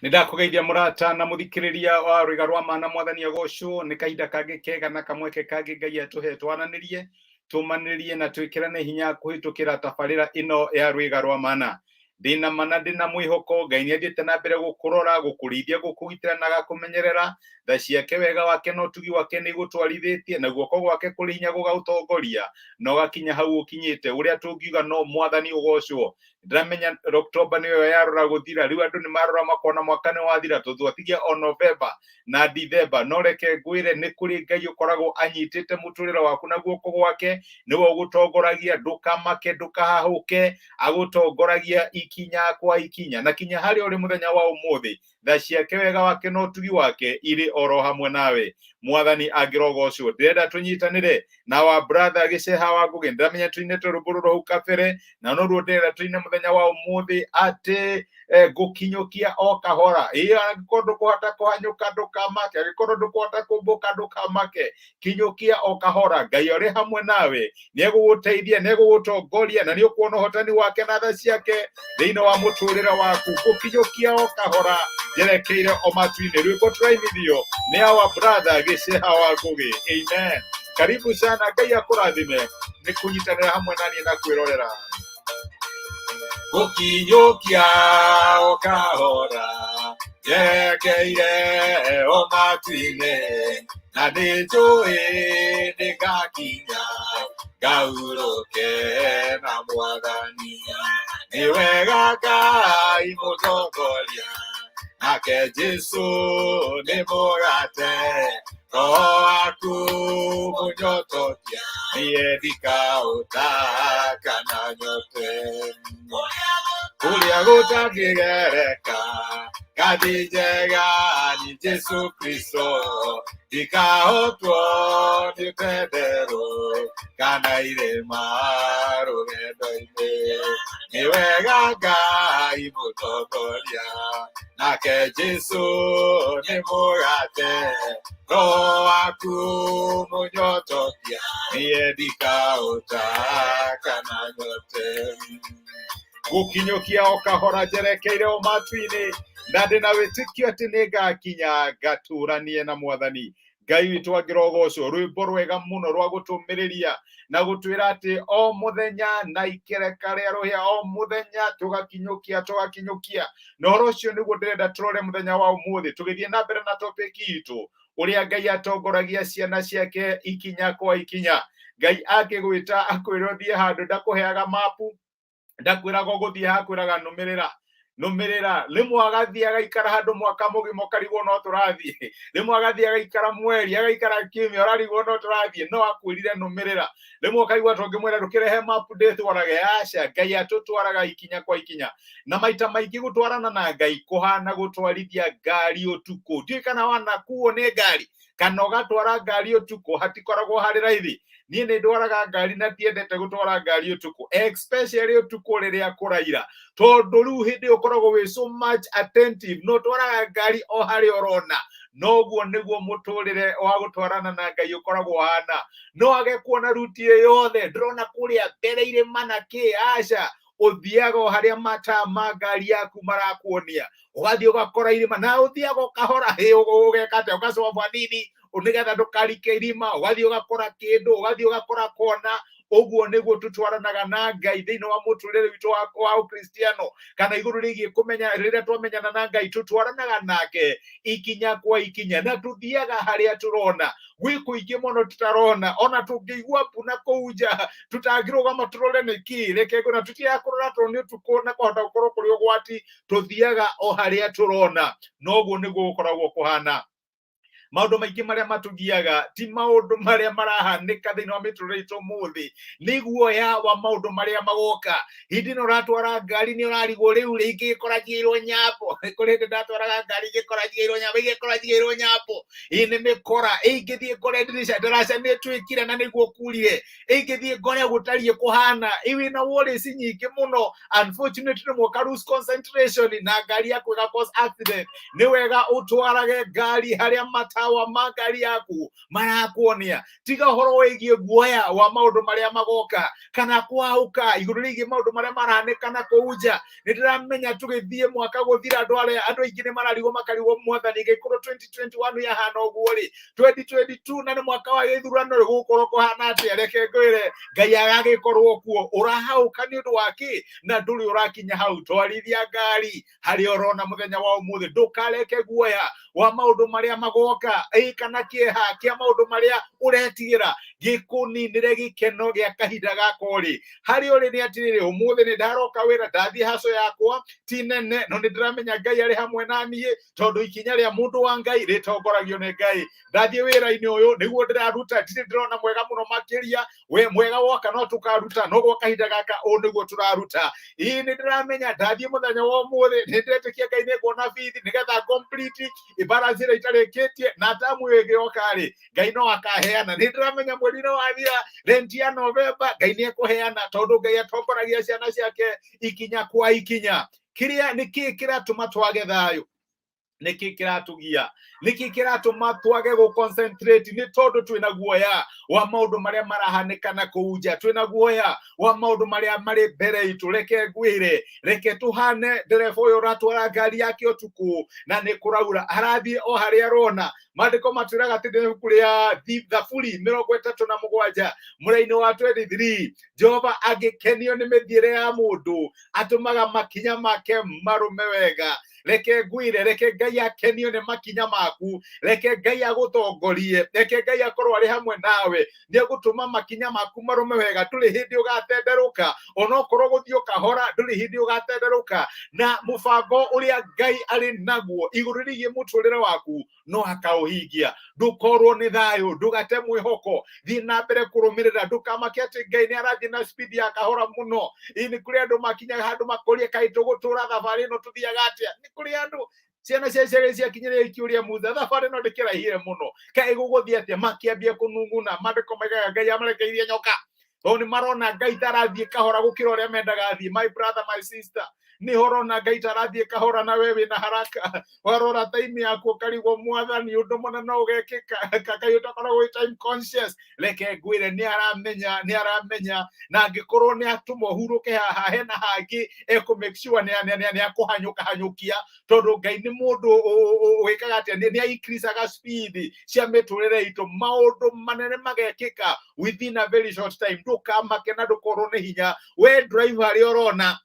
Nidakugeithia murata na muthikiriria wa Rwiga rwa Mana Mwathani agocwo ni kahinda kangi kega na kamweke kangi Ngai atuhe twananirie tumanirie na twikirane hinya kuhitukira tabarira ino ya Rwiga rwa Mana. Dina mana dina mwihoko Ngai niathiete na mbere gukurora gukurithia gukugitira na gakumenyerera tha ciake wega wake no tugi wake ni gutwarithitie na guoko gwake kuri hinya gugautongoria no gakinya hau ukinyite uria tungiuga no Mwathani ugocwo. Ndamenya October niyo yarora guthira riu andu ni marora makona mwaka ni wathira tutwatigia o November na December no reke ngwire ni kuri Ngai ukoragwo anyitite muturira waku na guoko gwake niwe ugutongoragia ndukamake ndukahahuke agutongoragia ikinya kwa ikinya na kinya hari uri muthenya wa umuthi tha ciake wega wake no tugi wake iri oro hamwe nawe. Mwathani agirogocwo ndirenda tunyitanire na wa brother giceha wa ngugi ndamenya twinete ruburu ro ukabere na no ruo ndirenda twine muthenya wa umuthi ati gukinyukia o kahora iyo angikondo kuhota kuhanyuka ndukamake angikondo ndukuhota kumbuka ndukamake kinyukia o kahora Ngai uri hamwe nawe nieguguteithia niegugutongoria na niukuona hotani wake na tha ciake thiini wa muturira waku gukinyukia o kahora jerekeire o matuini rwiko turainithio ni our brother giceha wa ngugi. Amen. Karibu sana, Ngai akurathime ni kunyitanira hamwe nani na kwirorera gukinyukia o kahora jerekeire o matuini na njui nigakinya ngauruke na Mwathani ni wega Ngai mutongoria nake Jesu ni mugate roho waku munyotokia niye ndikautaka na nyote kuria gutakigereka ngathi njega ni Jesu Kristo ndikahotwo ni utendero kana irema rugendo-ini ni wega Ngai mutongoria nake Jesu ni mugate roho waku munyotokia niye ndikautaka na nyote gukinyukia o kahora jerekeire o matuini na ndina witikio ati nigakinya ngaturanie na Mwathani. Ngai witu agirogocwo rwimbo rwega muno rwa gutumiriria na gutwira ati o muthenya na ikereka ria ruhia o muthenya tugakinyukia no rocio niguo ndirenda turore muthenya wa umuthi tugithie na mbere na topic itu uria Ngai atongoragia ciana ciake ikinya kwa ikinya. Ngai akigwita akwirathie handu ndakuheaga mapu ndakwiraga guthie hakwiraga numirira rimwe agathie agaikara handu mwaka mugima ukarigwo no turathie rimwe agathie agaikara mweri agaikara kiumia urarigwo no turathie no akwirire numirira rimwe ukaigwa tungimwira rukirehe map date warage aca Ngai atutwaraga ikinya kwa ikinya na maita maingi gutwarana na Ngai kuhana gutwarithia ngari utuku ndui kana wanakuo ni ngari kana ugatwara ngari utuku hatikoragwo hari raithi. Niĩ nĩ ndwaraga ngari na tiendete gutwara ngari utuku especially utuku riria kuraira tondu riu hindi ukoragwo wi so much attentive no twaraga ngari o hari orona noguo niguo muturire wa gutwarana na Ngai ukoragwo hana no age kuona ruti yothe ndrona kuria mbere mana ki aca uthiaga o haria mata ma ngari yaku marakuonia ugathie ugakora irima na uthiaga kahora ugekate ugacoba nini unigetha ndukarike irima ugathie ugakora kindu ugathie ugakora kona uguo niguo tutwaranaga na Ngai thiini wa muturire witu wa ukristiano kana iguru rigie kumenya riria twamenyana na Ngai tutwaranaga nake ikinya kwa ikinya na tuthiaga haria turona gwi kuingi muno tutarona ona tungigua puna kuja tutagirugama turore niki reke ngona tutia kurora toni utukona kohota gukorwo kuri ugwati tuthiaga o haria turona noguo niguo gukoragwo kuhana. Maundu maingi maria matugiaga ti maundu maria marahanika thiini wa miturire itu muthi niguo ya wa maundu maria magoka hindi no ratwara ngari ni urarigwo riu ringi ikoragiirwo nyambo kuri ndatwaraga ngari gikoragiirwo nyambo igikoragiirwo nyambo ini mikora ingithie ngore ndirisha ndaraca ni twikire na niguo kurire ingithie ngore gutarie kuhana iwi na wori cinyingi muno unfortunately muka lose concentration na ngari yaku ga cause accident ni wega utwarage ngari haria mata matawa magari yaku marakuonia tiga horo wigie guoya wa maundu maria magoka kana kwauka iguru rigi maundu maria marahanekana kuuja nitiramenya tugithie mwaka guthira andu aingi ni mararigo makarigo mwathani gikorwo 2021 yahana uguo ri 2022 na ni mwaka wa githurano rigukorwo kuhana atia reke ngwire Ngai agagikorwo kuo urahauka ni undu waki na nduri urakinya hau twarithia ngari hari orona muthenya wa umuthi ndukareke guoya wa maundu maria magoka kana kieha kia maundu maria uretigira gikuninire gikeno gia kahinda gakori hari uri ni atiriri umuthi ni ndaroka wira ndathie haco yakwa ti nene no ni ndiramenya Ngai ari hamwe nanie tondu ikinya ria mundu wa Ngai ritongoragio ni Ngai ndathie wira-ini uyu niguo ndiraruta ndiri ndirona mwega muno makiria we mwega woka no tukaruta no gwa kahinda gaka u niguo turaruta ii ni ndiramenya ndathie muthenya wa umuthi ni ndetikia Ngai ni kuona bithi nigetha complete ibara zira itarikitie na tamu igioka ri Ngai no akaheana ni ndiramenya mweri-ini wathira renti ya Novemba Ngai ni ekuheana tondu Ngai atongoragia ciana ciake ikinya kwa ikinya kiria niki kiratuma twage thayo niki kiratugia niki kiratuma twage go concentrate ni tondu twina guoya wa maundu maria marahanekana kuuja twina guoya wa maundu maria mari mbere itu reke ngwire reke tuhane ndereva uyu ratwara ngari yake utuku na ni kuraura arathie o haria arona mandiko matwiraga ati ni kuria Thaburi 37 muraini wa 23 Jehova agikenio ni mithiire ya mundu atumaga makinya make marume wega reke ngwire reke Ngai akenio ni makinya maku reke Ngai agutongorie reke Ngai akorwo ari hamwe nawe ni agutuma makinya maku marume wega tuli hindi ugatenderuka onokorwo guthio kahora nduri hindi ugatenderuka na mubango uria Ngai ari naguo iguru rigie muturire waku no akauhingia ndukorwo ni thayo ndugate mwihoko thi na mbere kurumirira ndukamake ati Ngai ni arathi na speed ya kahora muno ini kuri andu makinya handu makorie kai tugutura thabari no tuthiaga atia ni kuri andu ciana cia kinyire ikiuria mutha thabari no ndikirahire muno kai guguthia atia makiambia kununguna mandiko maigaga Ngai amarekeirie nyoka oni marona Ngai tarathie kahora gukira uria mendaga thie my brother my sister ni horona Ngai tarathie kahora na wewe na haraka warora time yako karigo mwathani undu mona no ugekika Ngai utakorwo time conscious reke ngwire ni aramenya na angikorwo ni atumo huruke haha hena hangi eko make sure ni akuhanyukia tondu Ngai ni mundu wikaga atia ni increaseaga speed cia miturire itu maundu manene magekika within a very short time ndukamake na ndukorwo ni hinya we driver ari orona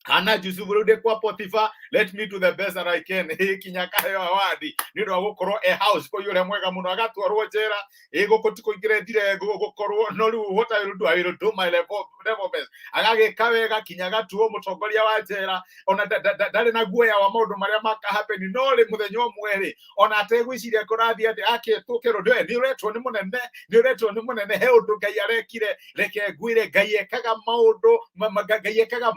Hana Jusufu de kwa Potifa, let me do the best that I can. Kinyaka yo awadi. Nido agukoro a house ko yule mwega muno agatwarwo jera. Ego kotiko igire dire gukoro no what I will do my level best. Agage kawega kinyaga tuo mutongoria wa jera. Ona dale na guoya wa maundu maria maka happen no le muthenyo mwere. Ona ategwiciria korathi ati ake tukero de ni retwo ni munene he undu Ngai arekire reke ngwire Ngai ekaga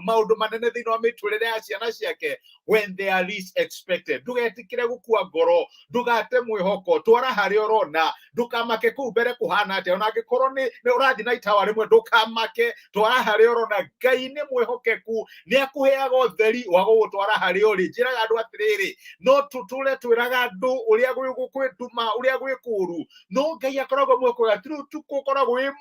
maundu manene thini wa miturire ya ciana ciake when they are least expected. Ndugetikire gukua ngoro ndugate mwihoko twara hari orona ndukamake ku mbere kuhana ate ona ngikorwo ni urathi na itawa rimwe ndukamake twara hari orona Ngai ni mwihokeku ni akuheaga utheri wa gugutwara hari ori njiraga andu atiriri no tuture twiraga andu uria gwikuma uria gwikuru no Ngai akoragwo mwikoga tukoragwo wi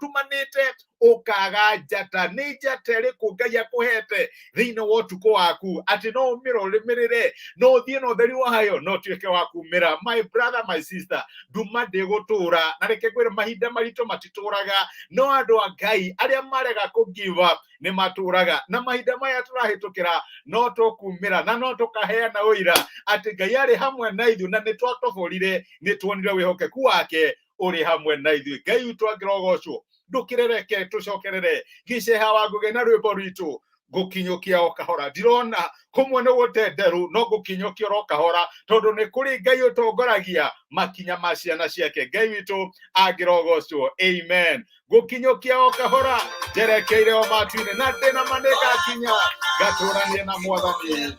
tumanite ukaga njata ni njata riku Ngai akuhete thini wa utuko waku ati no umiro limirire no thie no theri wayo no tuike waku mira. My brother my sister nduma ndigutura na reke kwira mahinda marito matituraga no andu a Ngai aria marega ku give up ni maturaga na mahinda maya turahitukira no tukumira na no tukaheana uira ati Ngai ari hamwe na ithu na ni twatoborire ni tuonire wihokeku wake uri hamwe na ithu. Ngai witu agirogocwo ndukirereke tucokerere giceha wa nguge na rwimbo rwitu gukinyukia o kahora ndirona kumwe ni gutenderu no gukinyukia ro kahora tondu ni kuri Ngai utongoragia makinya ma ciana ciake. Ngai witu agirogocwo. Amen. Gukinyukia o kahora jerekeire o matu-ini na ndina maneka kinya gaturanie na mwathani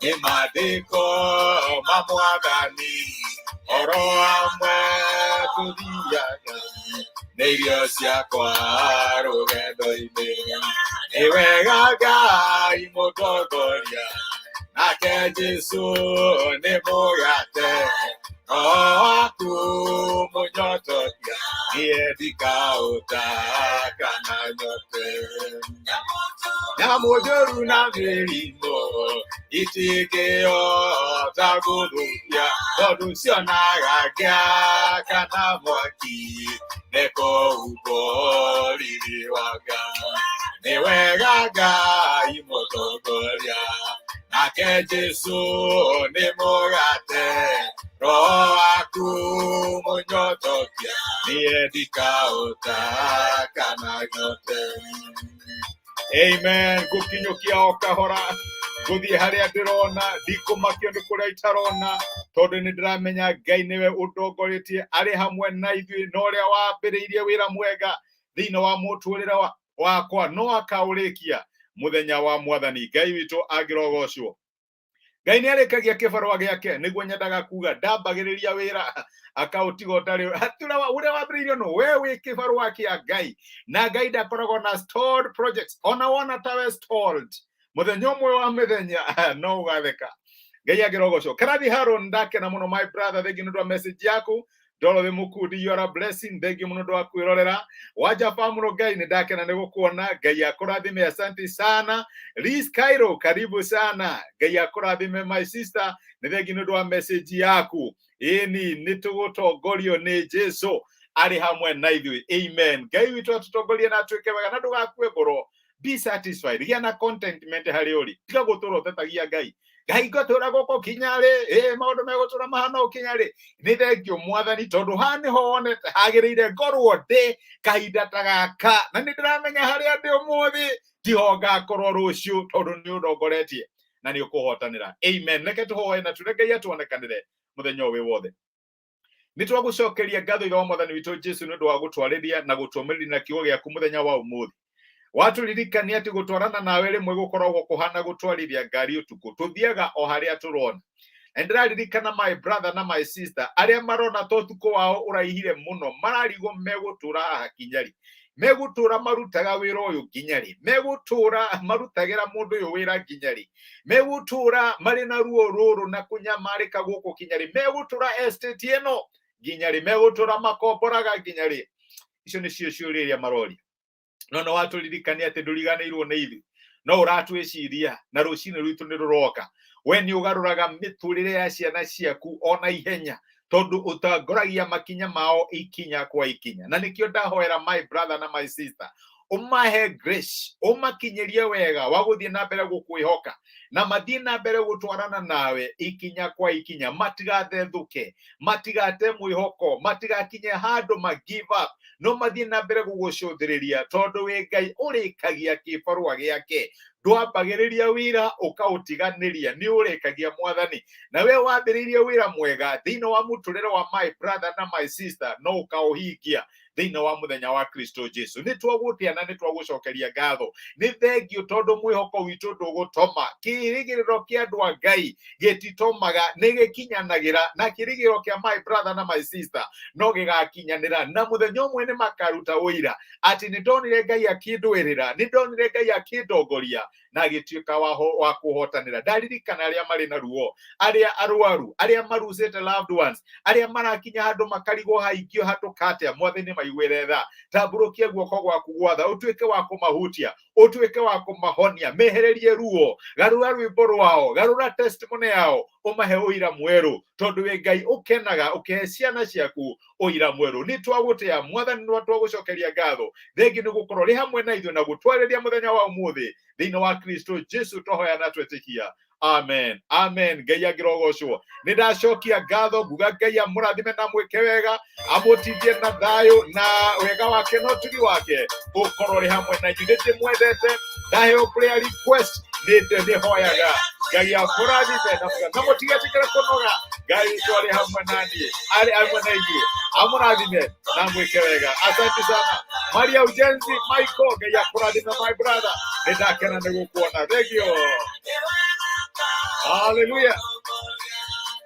ni maandiko ma mwathani oro amwe tuthiaga nĩ irio ciakwa rũgendo-inĩ nĩ wega Ngai mũtongoria nake Jesu nĩ mũgate aku munyotokia niedika utakana nyote nyamojoru na mirimo itikeo tagudukia odusiona gagia kana mwaki neko uboliliwaga niwegaga imotogoria nake Jesu ni mugate roho aku munyotokia niedika utakana nyote. Amen. Gukinyukia okahora guthie haria ndirona ndikumakio ni kuria itarona tondu ni ndiramenya Ngai niwe undongoretie ari hamwe na ithui no ria wambiriirie wira mwega thiini wa muturira wakwa no akaurikia muthenya wa mwathani. Ngai witu agirogocwo. Ngai ni arikagia kibarua giake niguo nyendaga kuga ndambagiriria wira akautiga utari atura uria wambiriirio no we wi kibarua kia Ngai na Ngai ndakoragwo na stored projects ona wona tawe stalled muthenya umwe wa mithenya no ugatheka. Ngai agirogocwo. Karathi Haron ndakena muno my brother, thank you ndu message yaku Dolo Mukundi, you are a blessing. Thank you muno dwa kwirorera. Waja pamuno Ngai ni ndakena ni gukuona. Ngai akurathime, asante sana. Liz Cairo, karibu sana. Ngai akurathime my sister. Ni thank you ndu message yaku. Ini nitugutongorio ni Jesu ari hamwe na ithui. Amen. Ngai witu atutongorie na atwike wega na ndugakue ngoro. Be satisfied. Gia na contentment hari uri. Tiga guturo tetagia Ngai. Ngai gotura goko kinyare maundu megotura mahana ukinyare ni thengio mwathani tondu hani hone hagirire ngorwo ndi kahinda tagaka na ni ndiramenya haria ndi umuthi tihoga korwo ruciu tondu ni undongoretie na ni ukuhotanira. Amen. Reke tuhoe na tureke Ngai atuonekanire muthenya wi wothe. Ni twagucokeria ngatho itho mwathani witu Jesu ni undu wa gutwariria na gutumirira na kiugo giaku muthenya wa umuthi. Watu lirikania ati gutwarana nawe rimwe gukoragwo kuhana gutwarithia ngari utuku tuthiaga o haria turona. Ndiraririkana my brother na my sister aria marona totuko wao uraihire muno mararigo megutura haha kinyari megutura marutaga wira uyu kinyari megutura marutagira mundu uyu wira kinyari megutura mari na ruo ruru na kunyamarika guku kinyari megutura estate eno kinyari megutura makomboraga kinyari. Icio ni cio ciuria marori no watu lirikania ati nduriganirwo ni ithu no uratwiciria na rucini rwitu ni ruroka we ni ugaruraga miturire ya ciana ciaku ona ihenya tondu utangoragia makinya mao ikinya kwa ikinya na nikio ndahoera my brother na my sister umahe grace umakinyirie wega waguthie na mbere gukwihoka na mathie na mbere gutwarana nawe ikinya kwa ikinya matigathethuke matigate mwihoko matigakinye handu ma give up no mathie na mbere gugucuthiriria tondu wi Ngai urikagia kibarua giake ndwambagiriria wira ukautiganiria ni urikagia mwathani na we wambiririe wira mwega thiini wa muturire wa my brother na my sister no ukauhingia thiini wa muthenya wa Kristo Jesu. Ni twagutia na ni twagucokeria ngatho ni thengio tondu mwihoko witu ndugutoma kirigiriro kia andu a Ngai gititomaga ni gikinyanagira na kirigiro kia my brother na my sister no gigakinyanira na muthenya umwe ni makaruta uira ati ni ndonire Ngai akindwirira ni ndonire Ngai akindongoria na gituika wa kuhotanira. Ndaririkana aria mari na ruo aria arwaru aria marusete loved ones aria marakinya handu makarigo haingio hatukate mwathani maigwire tha tamburukie guoko gwaku gwatha utuike wa kumahutia utuike wa kumahonia mehererie ruo garura rwimbo rwao garura testimony yao umahe uira mweru tondu we Ngai ukenaga ukehe ciana ciaku uira mweru. Ni twagutia mwathani no twagucokeria ngatho thengi ni gukorwo ri hamwe na ithu na gutwariria muthenya wa umuthi thiini wa Kristo Jesu tohoya na twetikia. Amen. Amen. Ngai agirogocwo. Ni ndacokia ngatho nguga Ngai amurathime na mwike wega amutithie na thayo na wega wake no tugi wake ukorwo ri hamwe na ithu ndi mwendete ndahe prayer request ni hoyaga Ngai amurathime na mutigatikira kunoga Ngai twari hamwe nani ari hamwe na ithu amurathime na mwike wega. Asante sana Maria Ujenzi Michael. Ngai amurathime my brother ni ndakena ni gukuona. Thank you. Hallelujah.